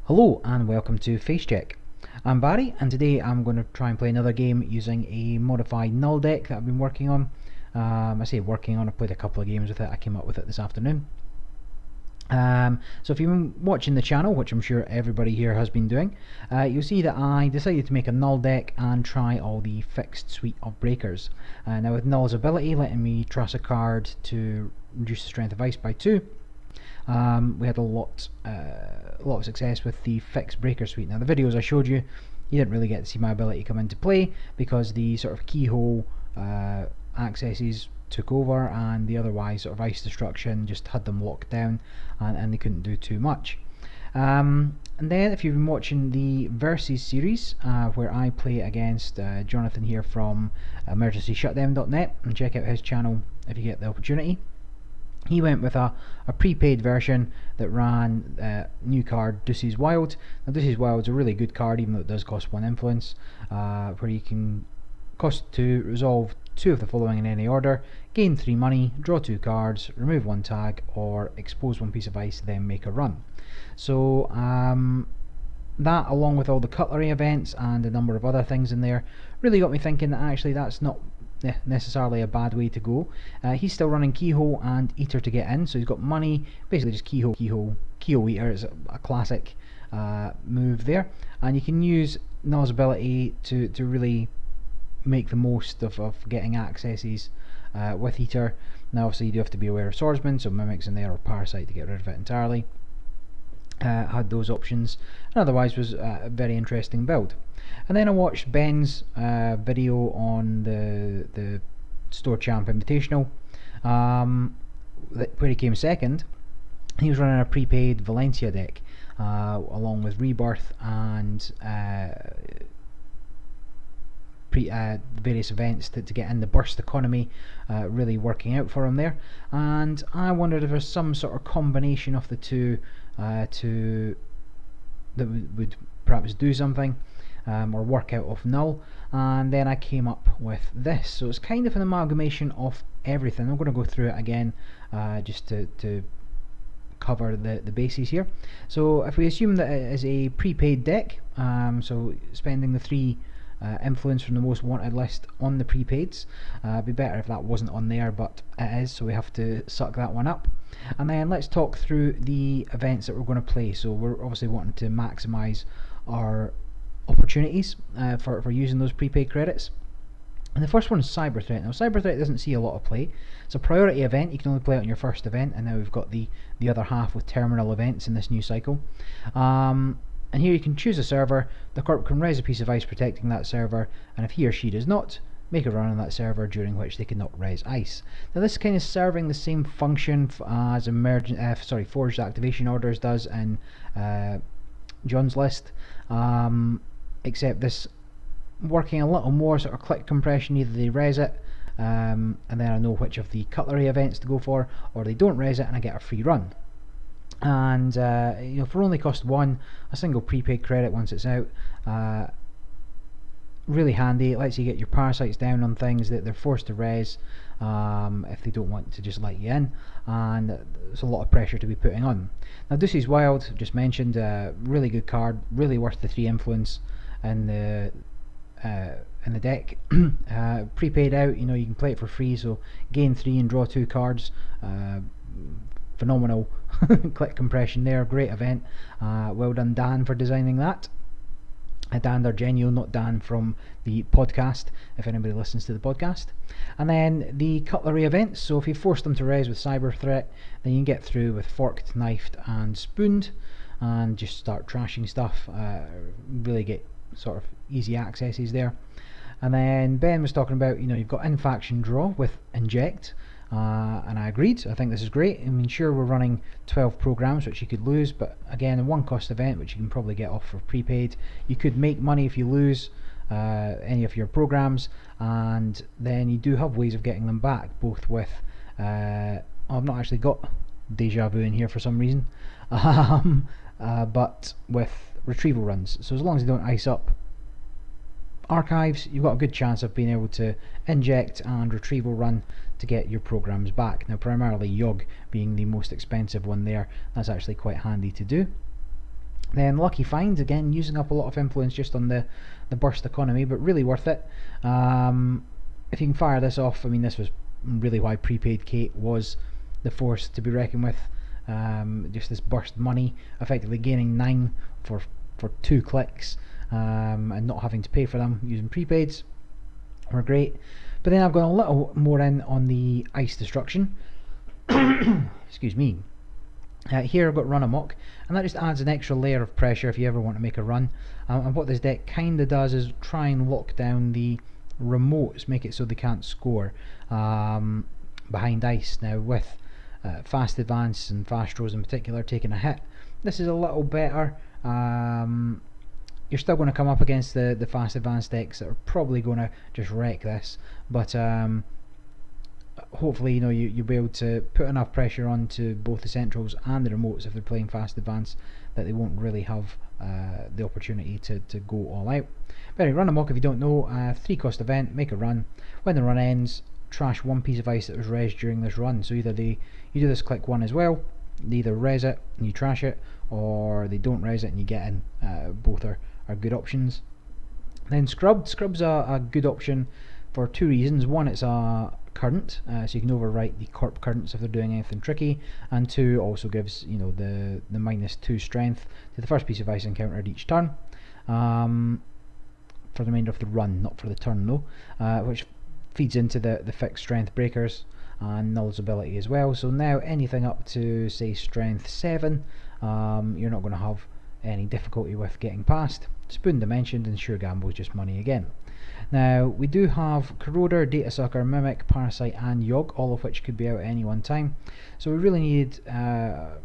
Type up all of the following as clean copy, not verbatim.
Hello and welcome to FaceCheck. I'm Barry and today I'm going to try and play another game using a modified Null deck that I've been working on. I say working on, I played a couple of games with it, I came up with it this afternoon. So if you've been watching the channel, which I'm sure everybody here has been doing, you'll see that I decided to make a Null deck and try all the fixed suite of breakers. Now with Null's ability letting me truss a card to reduce the strength of ice by 2, we had a lot of success with the fixed breaker suite. Now the videos I showed you, you didn't really get to see my ability come into play because the sort of keyhole accesses took over and the otherwise sort of ice destruction just had them locked down and they couldn't do too much. And then if you've been watching the Versus series where I play against Jonathan here from emergencyshutdown.net, and check out his channel if you get the opportunity. He went with a prepaid version that ran new card Deuce's Wild. Now Deuce's Wild is a really good card, even though it does cost 1 influence, where you can cost 2, resolve 2 of the following in any order, gain 3 money, draw 2 cards, remove 1 tag, or expose 1 piece of ice, then make a run. So that, along with all the cutlery events and a number of other things in there, really got me thinking that actually that's not necessarily a bad way to go. He's still running Keyhole and Eater to get in, so he's got money, basically just Keyhole, Eater is a classic move there, and you can use Null's ability to really make the most of getting accesses with Eater. Now obviously you do have to be aware of Swordsman, so Mimics in there or Parasite to get rid of it entirely. Had those options, and otherwise was a very interesting build. And then I watched Ben's video on the Store Champ Invitational, where he came second. He was running a prepaid Valencia deck along with Rebirth and various events to get in the burst economy, really working out for him there. And I wondered if there's some sort of combination of the two that would perhaps do something or work out of Null, and then I came up with this. So it's kind of an amalgamation of everything. I'm going to go through it again just to cover the bases here. So if we assume that it is a prepaid deck, so spending the 3 influence from the most wanted list on the prepaids, it'd be better if that wasn't on there, but it is, so we have to suck that one up. And then let's talk through the events that we're going to play. So we're obviously wanting to maximize our opportunities for using those prepaid credits. And the first one is Cyber Threat. Now Cyber Threat doesn't see a lot of play. It's a priority event, you can only play it on your first event, and now we've got the other half with terminal events in this new cycle. And here you can choose a server, the corp can raise a piece of ice protecting that server, and if he or she does not, make a run on that server during which they cannot raise ice. Now this is kind of serving the same function as Forged Activation Orders does in John's list, except this working a little more sort of click compression. Either they res it and then I know which of the cutlery events to go for, or they don't res it and I get a free run. And for only cost 1, a single prepaid credit once it's out, really handy. It lets you get your parasites down on things that they're forced to res if they don't want to just let you in, and there's a lot of pressure to be putting on. Now Deuce's Wild, just mentioned, really good card, really worth the 3 influence in the deck. Prepaid out, you can play it for free, so gain 3 and draw 2 cards. Phenomenal click compression there, great event. Well done Dan for designing that. Dan Dargenio, not Dan from the podcast, if anybody listens to the podcast. And then the cutlery events, so if you force them to res with Cyber Threat, then you can get through with Forked, Knifed and Spooned and just start trashing stuff, really get sort of easy accesses there. And then Ben was talking about, you've got in-faction draw with Inject, and I agreed. I think this is great. I mean, sure, we're running 12 programs which you could lose, but again, a 1 cost event which you can probably get off for prepaid. You could make money if you lose any of your programs, and then you do have ways of getting them back, both with I've not actually got Deja Vu in here for some reason, but with retrieval runs. So as long as you don't ice up archives, you've got a good chance of being able to inject and retrieval run to get your programs back. Now primarily Yogg being the most expensive one there, that's actually quite handy to do. Then Lucky Find, again using up a lot of influence just on the burst economy, but really worth it. If you can fire this off, I mean, this was really why Prepaid Kate was the force to be reckoned with. Just this burst money, effectively gaining 9 for 2 clicks, and not having to pay for them using prepaids were great. But then I've gone a little more in on the ice destruction. Excuse me. Here I've got Run Amok, and that just adds an extra layer of pressure if you ever want to make a run. And what this deck kind of does is try and lock down the remotes, make it so they can't score behind ice. Now with fast advance and fast throws in particular taking a hit, this is a little better. You're still going to come up against the fast advance decks that are probably going to just wreck this, but hopefully you'll be able to put enough pressure onto both the centrals and the remotes if they're playing fast advance that they won't really have the opportunity to go all out. But anyway, Run Amok, if you don't know, 3 cost event, make a run. When the run ends, trash 1 piece of ice that was res during this run. So either you do this click 1 as well, they either res it and you trash it, or they don't res it and you get in. Both are good options. Then Scrubbed. Scrubb's a good option for 2 reasons. One, it's a current, so you can overwrite the corp currents if they're doing anything tricky, and 2, also gives the -2 strength to the first piece of ice encountered each turn, for the remainder of the run, not for the turn though, which feeds into the fixed strength breakers and Null's ability as well. So now anything up to say strength 7, you're not going to have any difficulty with getting past. Spoon dimensioned, and Sure Gamble's just money again. Now we do have Corroder, Data Sucker, Mimic, Parasite and Yogg, all of which could be out at any one time. So we really need the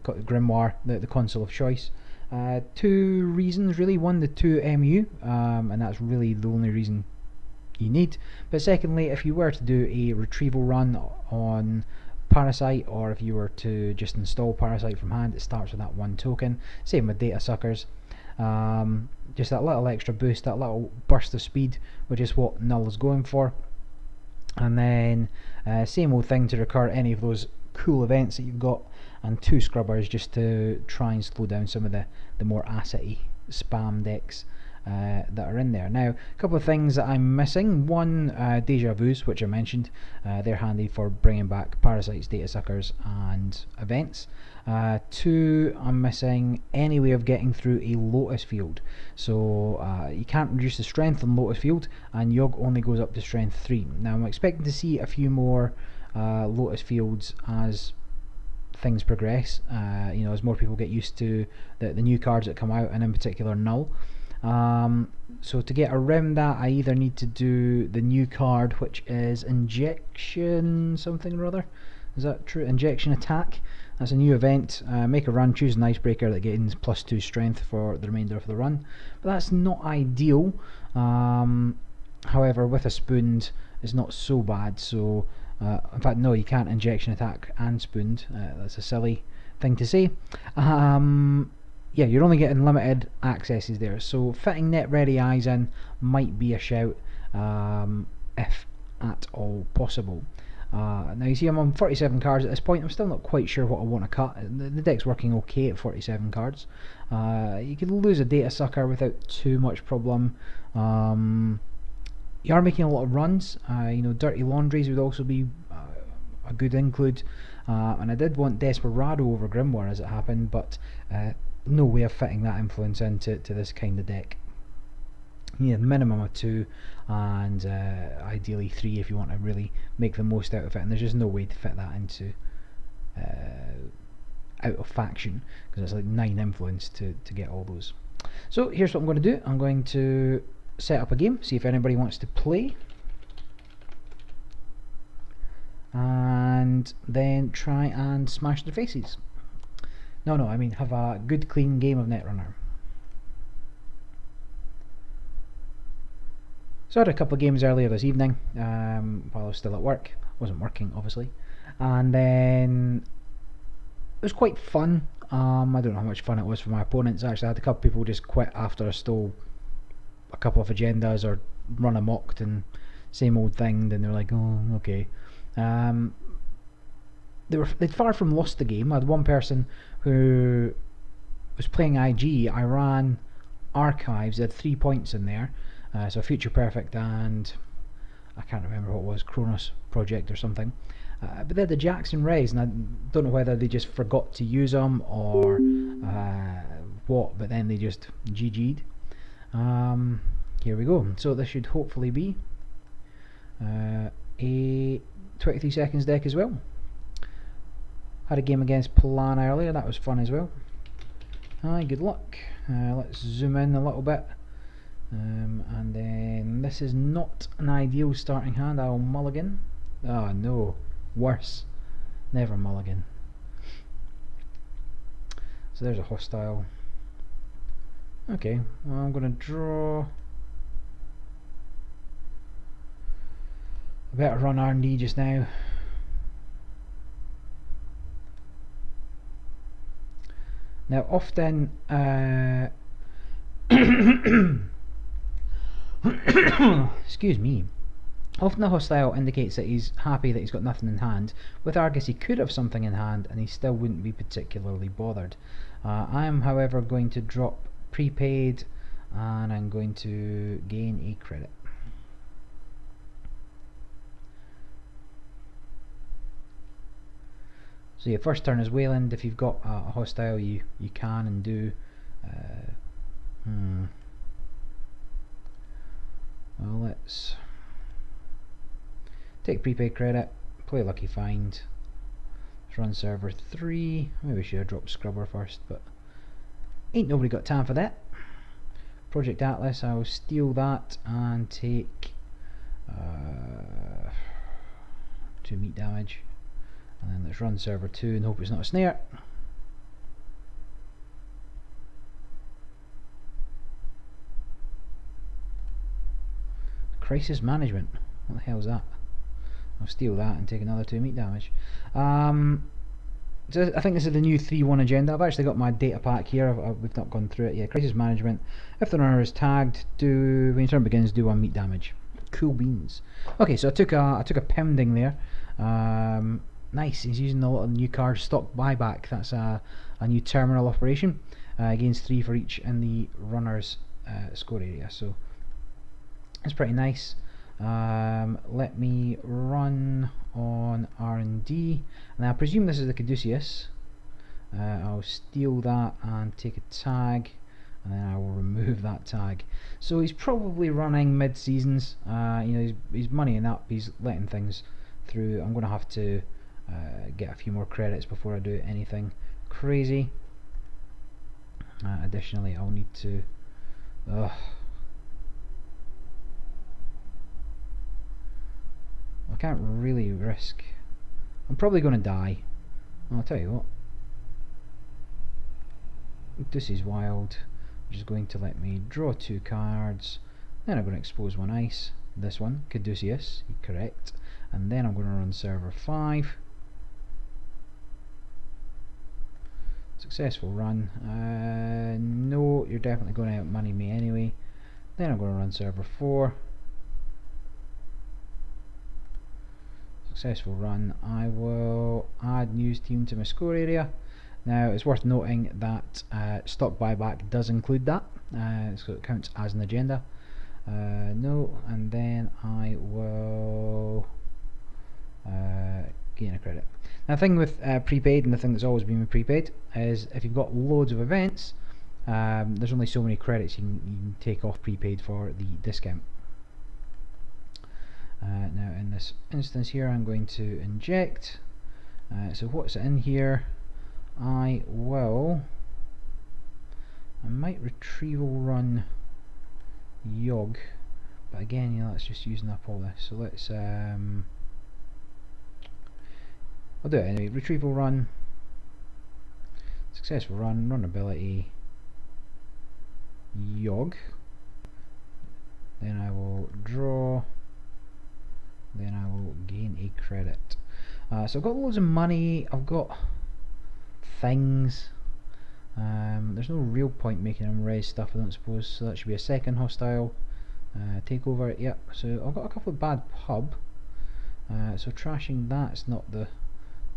Grimoire, the console of choice. 2 reasons really. One, the 2 MU, and that's really the only reason you need. But secondly, if you were to do a retrieval run on Parasite, or if you were to just install Parasite from hand, it starts with that 1 token. Same with Data Suckers. Just that little extra boost, that little burst of speed, which is what Null is going for. And then same old thing to recur any of those cool events that you've got, and 2 Scrubbers just to try and slow down some of the more asset-y spam decks that are in there. Now, a couple of things that I'm missing. One, Deja Vus, which I mentioned. They're handy for bringing back Parasites, Data Suckers and events. 2, I'm missing any way of getting through a Lotus Field. So you can't reduce the strength on Lotus Field, and Yogg only goes up to strength 3. Now I'm expecting to see a few more Lotus Fields as things progress, as more people get used to the new cards that come out, and in particular Null. So to get around that, I either need to do the new card, which is Injection something or other. Is that true? Injection Attack. That's a new event. Make a run, choose an icebreaker that gains +2 strength for the remainder of the run. But that's not ideal. However, with a Spooned, it's not so bad. So, in fact, no, you can't Injection Attack and Spooned. That's a silly thing to say. Yeah, you're only getting limited accesses there, so fitting Net Ready Eyes in might be a shout, if at all possible. Now you see I'm on 47 cards at this point. I'm still not quite sure what I want to cut. The deck's working okay at 47 cards. You could lose a Data Sucker without too much problem. You are making a lot of runs. Dirty Laundries would also be a good include. And I did want Desperado over Grimoire as it happened, but no way of fitting that influence into this kind of deck. You need a minimum of 2, and ideally 3 if you want to really make the most out of it, and there's just no way to fit that into out of faction, because it's like 9 influence to get all those. So here's what I'm going to do. I'm going to set up a game, see if anybody wants to play, and then try and smash their faces. No, I mean have a good clean game of Netrunner. So I had a couple of games earlier this evening while I was still at work. Wasn't working obviously, and then it was quite fun. I don't know how much fun it was for my opponents. Actually, I had a couple of people just quit after I stole a couple of agendas or run amok and same old thing. Then they were like, oh okay. They'd far from lost the game. I had one person who was playing IG, I ran archives. They had 3 points in there, so Future Perfect and I can't remember what it was, Kronos Project or something. But they had the Jackson Rays, and I don't know whether they just forgot to use them or what, but then they just GG'd. Here we go. So this should hopefully be a 23 seconds deck as well. Had a game against Polana earlier, that was fun as well. Hi, good luck. Let's zoom in a little bit. And then this is not an ideal starting hand. I'll mulligan. Oh no, worse. Never mulligan. So there's a hostile. Okay, well, I'm going to draw. I better run R&D just now. Now often excuse me. Often the hostile indicates that he's happy that he's got nothing in hand. With Argus he could have something in hand and he still wouldn't be particularly bothered. I am however going to drop prepaid and I'm going to gain a credit. So your first turn is Wayland. If you've got a hostile you can and do. Well, let's take prepaid credit, play Lucky Find, let's run server 3. Maybe we should have dropped Scrubber first, but ain't nobody got time for that. Project Atlas, I will steal that and take 2 meat damage, and then let's run server 2 and hope it's not a snare. Crisis Management, what the hell is that? I'll steal that and take another 2 meat damage. So I think this is the new 3-1 agenda. I've actually got my data pack here. We've not gone through it yet. Crisis Management. If the runner is tagged, when your turn begins, do 1 meat damage. Cool beans. Okay, so I took a pounding there. Nice. He's using the little new card stock buyback. That's a new terminal operation. Gains 3 for each in the runner's score area. So it's pretty nice. Let me run on R&D, and I presume this is the Caduceus. I'll steal that and take a tag, and then I will remove that tag. So he's probably running mid-seasons. You know, he's moneying up, he's letting things through. I'm going to have to get a few more credits before I do anything crazy. Additionally, I'll need to I can't really risk. I'm probably going to die. I'll tell you what. This is wild. Which is going to let me draw 2 cards. Then I'm going to expose 1 ice. This one, Caduceus, correct. And then I'm going to run server 5. Successful run. No, you're definitely going to outmoney me anyway. Then I'm going to run server 4. Successful run. I will add news team to my score area. Now it's worth noting that stock buyback does include that, so it counts as an agenda. No, and then I will gain a credit. Now the thing with prepaid, and the thing that's always been with prepaid, is if you've got loads of events, there's only so many credits you can take off prepaid for the discount. Now in this instance here I'm going to inject. So what's in here? I might retrieval run Yogg, but again, you know, that's just using up all this. So let's I'll do it anyway. Retrieval run, successful run, run ability, Yogg. Then I will draw. Then I will gain a credit. So I've got loads of money, I've got things. There's no real point making them raise stuff, I don't suppose, so that should be a second hostile takeover. Yep, so I've got a couple of bad pub, so trashing that's not the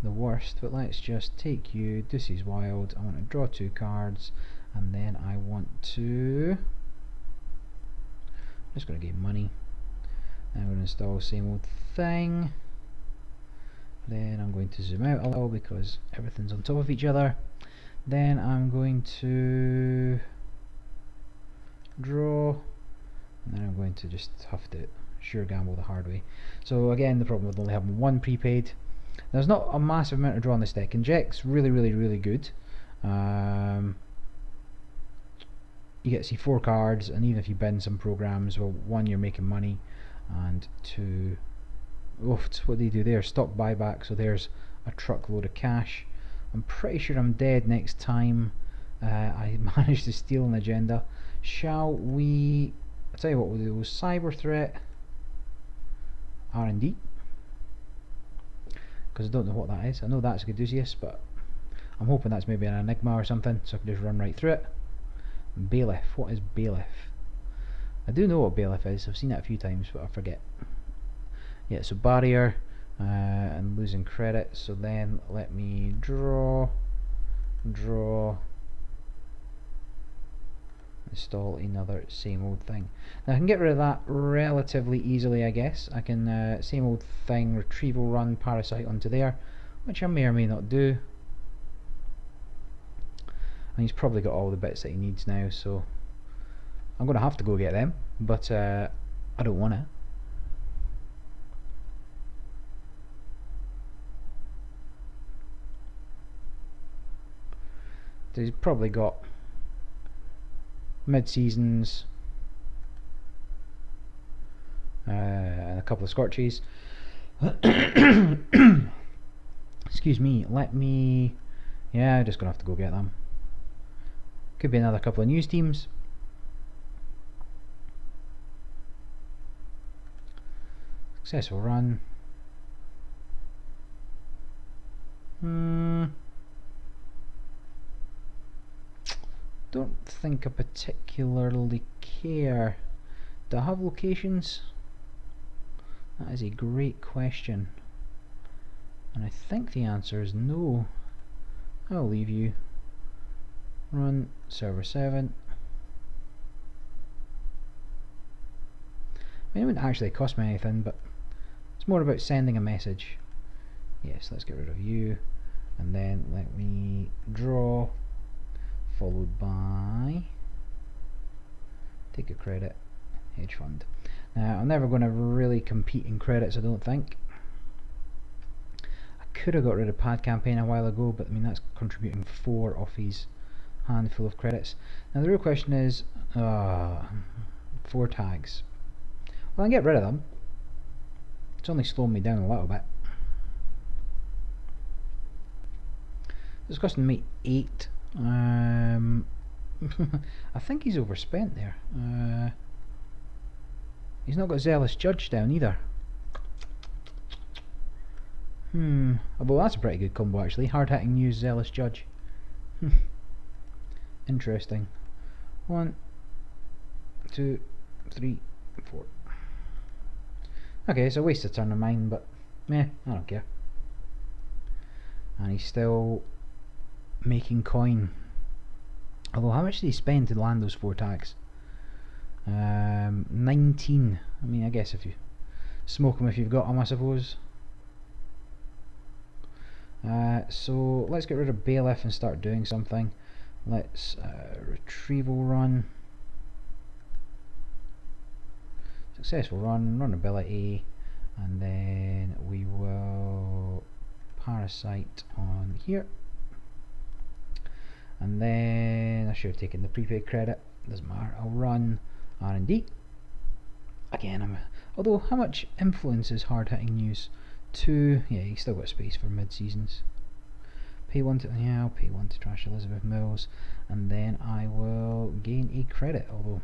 the worst, but let's just take you. This is wild. I want to draw 2 cards, and then I want to. I'm just going to give money. I'm going to install same old thing. Then I'm going to zoom out a little because everything's on top of each other. Then I'm going to draw, and then I'm going to just have to sure gamble the hard way. So again, the problem with only having 1 prepaid. There's not a massive amount of draw on this deck. Inject's really good. You get to see 4 cards, and even if you bend some programs, well, 1, you're making money, and 2, what do you do there? Stock buyback, so there's a truckload of cash. I'm pretty sure I'm dead next time I manage to steal an agenda. Shall we, I'll tell you what we'll do, cyber threat, R&D, because I don't know what that is. I know that's Caduceus, but I'm hoping that's maybe an enigma or something, so I can just run right through it. Bailiff, what is bailiff? I do know what bailiff is, I've seen it a few times, but I forget. Yeah, so barrier and losing credit. So then let me draw, install another same old thing. Now I can get rid of that relatively easily, I guess. I can same old thing, retrieval run, parasite onto there, which I may or may not do. And he's probably got all the bits that he needs now, so I'm going to have to go get them, but I don't want to. So he's probably got mid-seasons and a couple of scorches. Excuse me, let me, yeah, I'm just gonna have to go get them. Could be another couple of news teams. Successful run. Don't think I particularly care. Do I have locations? That is a great question, and I think the answer is no. I'll leave you. Run server 7. I mean, it wouldn't actually cost me anything, but it's more about sending a message. Yes, let's get rid of you, and then let me draw, followed by take a credit, hedge fund. Now I'm never going to really compete in credits, I don't think. I could have got rid of pad campaign a while ago, but I mean that's contributing 4 off his handful of credits. Now the real question is 4 tags. Well, I can get rid of them. It's only slowing me down a little bit. It's costing me 8. I think he's overspent there. He's not got Zealous Judge down either. Well, that's a pretty good combo actually. Hard hitting news, Zealous Judge. Interesting. 1, 2, 3, 4. Okay, it's a waste of turn of mine, but meh, I don't care. And he's still making coin. Although, how much did he spend to land those 4 tags? 19. I mean, I guess if you smoke them if you've got them, I suppose. So let's get rid of bailiff and start doing something. Let's retrieval run. Successful run, run ability, and then we will parasite on here. And then I should have taken the prepaid credit, doesn't matter. I'll run R&D. Again, although how much influence is hard hitting news? 2, yeah, you still got space for mid-seasons. Pay 1 to, yeah, I'll pay 1 to trash Elizabeth Mills, and then I will gain a credit, although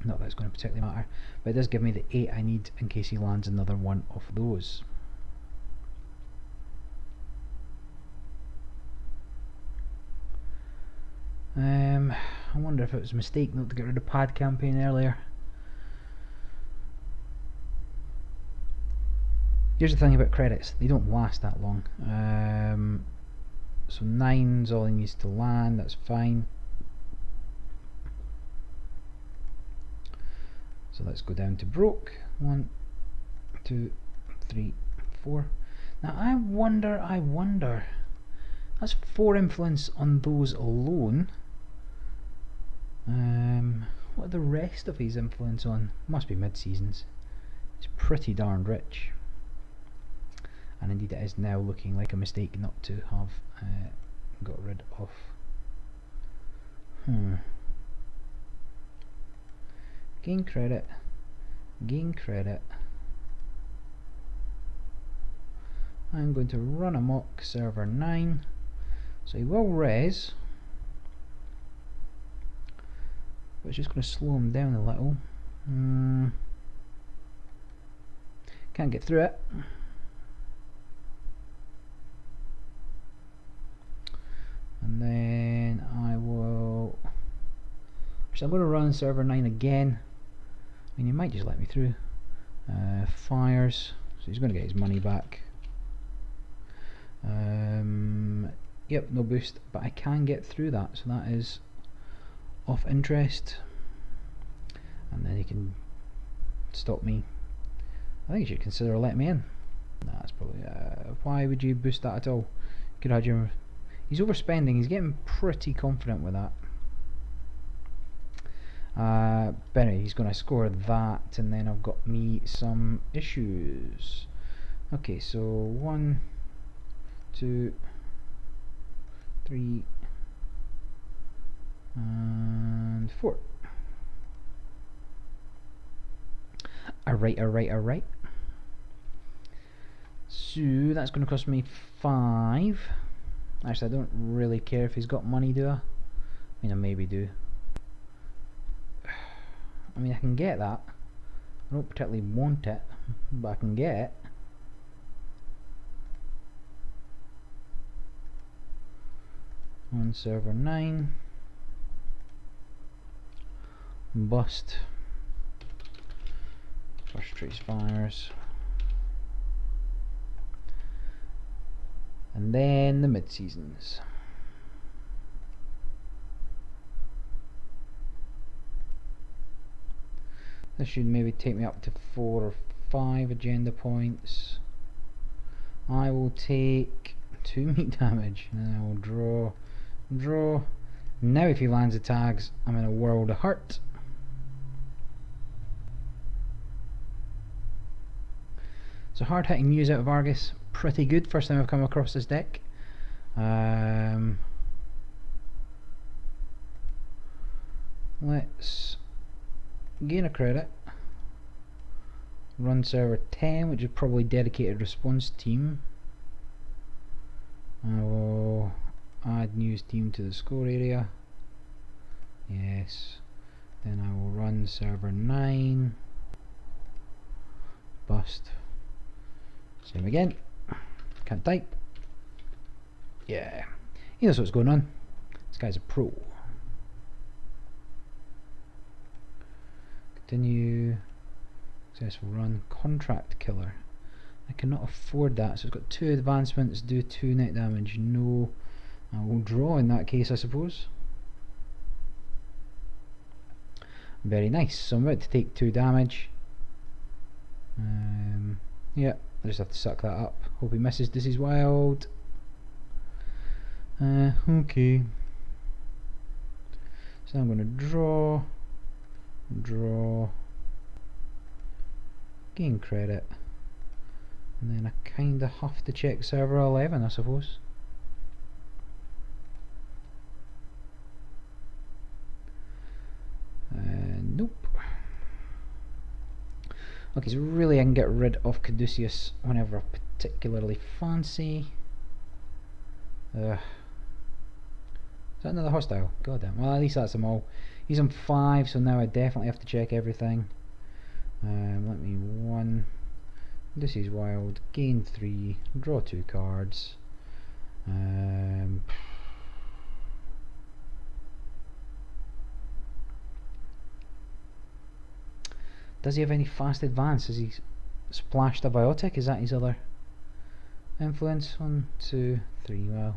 not that it's going to particularly matter, but it does give me the 8 I need in case he lands another one of those. I wonder if it was a mistake not to get rid of pad campaign earlier. Here's the thing about credits, they don't last that long. So 9's all he needs to land, that's fine. So let's go down to broke. 1, 2, 3, 4. Now I wonder, that's 4 influence on those alone. What are the rest of his influence on? Must be mid-seasons. It's pretty darn rich. And indeed it is now looking like a mistake not to have got rid of. Gain credit. Gain credit. I'm going to run amok server 9. So he will res. But it's just going to slow him down a little. Can't get through it. And then I will... Actually, I'm going to run server 9 again. I mean, he might just let me through. Fires. So he's going to get his money back. Yep, no boost. But I can get through that. So that is of interest. And then he can stop me. I think you should consider letting me in. Nah, that's probably... why would you boost that at all? Could have your... He's overspending, he's getting pretty confident with that. But anyway, he's going to score that, and then I've got me some issues. Okay, so 1, 2, 3, and 4. Alright. So that's going to cost me 5. Actually, I don't really care if he's got money, do I? I mean, I maybe do. I mean, I can get that. I don't particularly want it, but I can get it. On server 9. Bust. First trace fires. And then the mid-seasons. This should maybe take me up to 4 or 5 agenda points. I will take 2 meat damage, and then I will draw. Now if he lands the tags, I'm in a world of hurt. So hard hitting news out of Argus. Pretty good, first time I've come across this deck. Let's gain a credit, run server 10, which is probably dedicated response team. I will add news team to the score area. Yes. Then I will run server 9, bust, same again. Can't type. Yeah, he knows what's going on. This guy's a pro. Continue. Successful run. Contract killer. I cannot afford that, so it's got 2 advancements, do 2 net damage. No. I will draw in that case, I suppose. Very nice. So I'm about to take 2 damage. Yeah, I just have to suck that up. Hope he misses. This is wild. Okay. So I'm going to draw, gain credit, and then I kind of have to check server 11, I suppose. Nope. Okay, so really I can get rid of Caduceus whenever I particularly fancy. Is that another hostile? God damn. Well, at least that's them all. He's on 5, so now I definitely have to check everything. Let me 1. This is wild. Gain 3. Draw 2 cards. Does he have any fast advance? Is he Splashed Abiotic, is that his other influence? 1, 2, 3, well,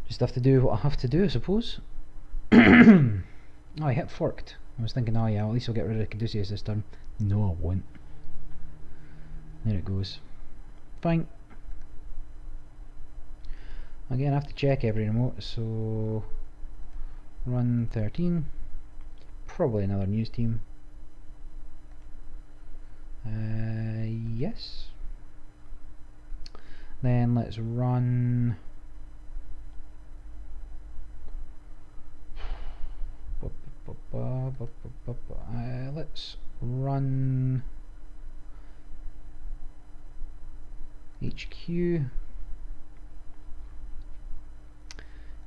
just have to do what I have to do, I suppose. Oh, I hit forked. I was thinking, oh yeah, well, at least I'll get rid of Caduceus this turn. No, I won't. There it goes. Fine. Again, I have to check every remote, so run 13. Probably another news team. Yes. Then let's run. Let's run HQ. Yeah,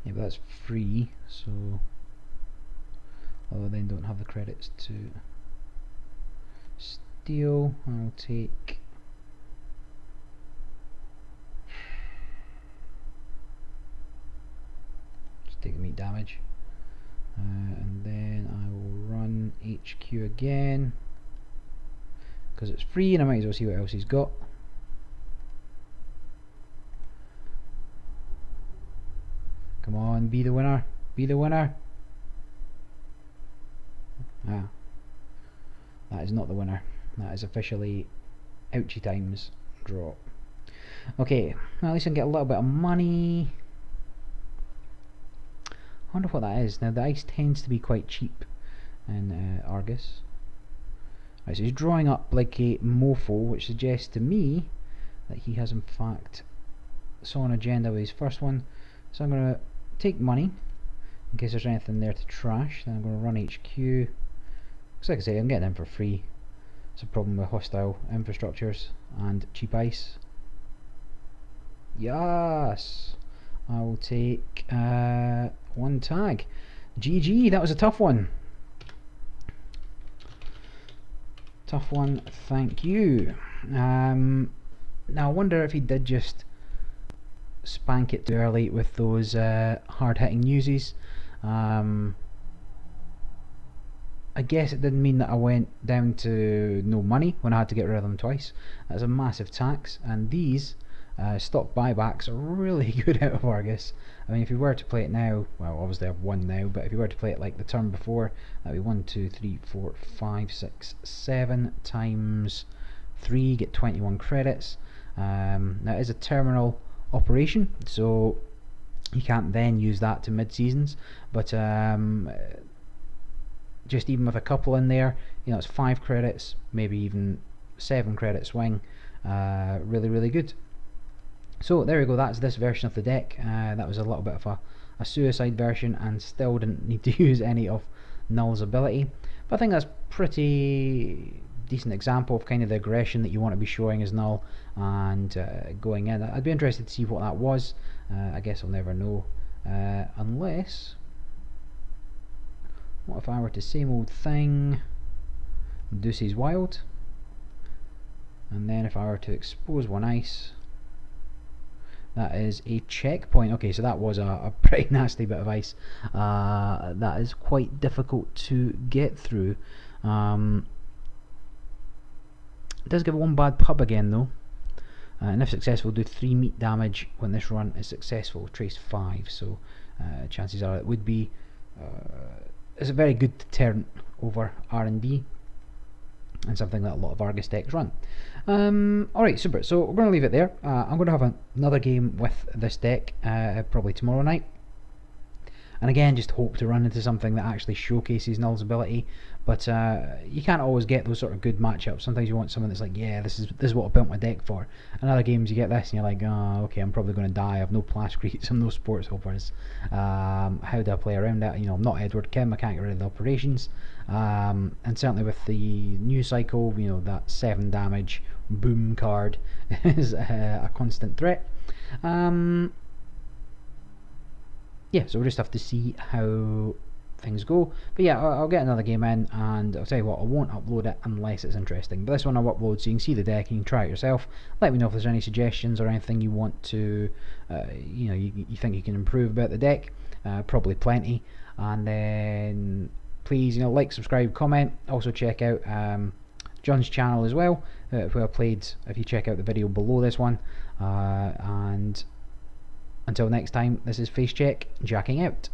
but that's free, so although I then don't have the credits to steal, I'll take just take the meat damage. And then I will run HQ again because it's free and I might as well see what else he's got. Come on, be the winner, be the winner. Ah, that is not the winner. That is officially ouchie times draw. Okay, well, at least I can get a little bit of money. I wonder what that is. Now the ice tends to be quite cheap in Argus. Right, so he's drawing up like a mofo, which suggests to me that he has in fact saw an agenda with his first one. So I'm going to take money in case there's anything there to trash. Then I'm going to run HQ. Because like I say, I'm getting in for free. It's a problem with hostile infrastructures and cheap ice. Yes! I will take one tag. GG, that was a tough one. Tough one, thank you. Now I wonder if he did just spank it too early with those hard-hitting newsies. I guess it didn't mean that I went down to no money when I had to get rid of them twice. That's a massive tax, and these stock buybacks are really good out of Argus. I mean, if you were to play it now, well, obviously I've won now, but if you were to play it like the turn before, that'd be 1, 2, 3, 4, 5, 6, 7 times 3, get 21 credits. Now it is a terminal operation, so you can't then use that to mid-seasons, but just even with a couple in there, you know, it's 5 credits, maybe even 7 credit swing. Really, really good. So there we go, that's this version of the deck. That was a little bit of a suicide version and still didn't need to use any of Null's ability. But I think that's pretty decent example of kind of the aggression that you want to be showing as Null and going in. I'd be interested to see what that was. I guess I'll never know. Unless, what if I were to same old thing, Deuce's Wild, and then if I were to expose one ice, that is a checkpoint. Okay, so that was a pretty nasty bit of ice. That is quite difficult to get through. It does give one bad pub again though, and if successful do 3 meat damage when this run is successful. Trace 5, so chances are it would be it's a very good deterrent over R&D and something that a lot of Argus decks run. Alright, super, so we're going to leave it there. I'm going to have another game with this deck probably tomorrow night, and again just hope to run into something that actually showcases Null's ability, but you can't always get those sort of good matchups. Sometimes you want someone that's like, yeah, this is what I built my deck for, and other games you get this and you're like, oh, okay, I'm probably going to die, I have no Plascretes, I'm no Sports Hoppers. How do I play around that? You know, I'm not Edward Kim, I can't get rid of the operations, and certainly with the new cycle, you know, that 7 damage boom card is a constant threat. Yeah, so we'll just have to see how things go. But yeah, I'll get another game in, and I'll tell you what, I won't upload it unless it's interesting. But this one I'll upload so you can see the deck and you can try it yourself. Let me know if there's any suggestions or anything you want to, you know, you think you can improve about the deck. Probably plenty. And then please, you know, like, subscribe, comment. Also check out John's channel as well, where I played, if you check out the video below this one. And until next time, this is FaceCheck, jacking out.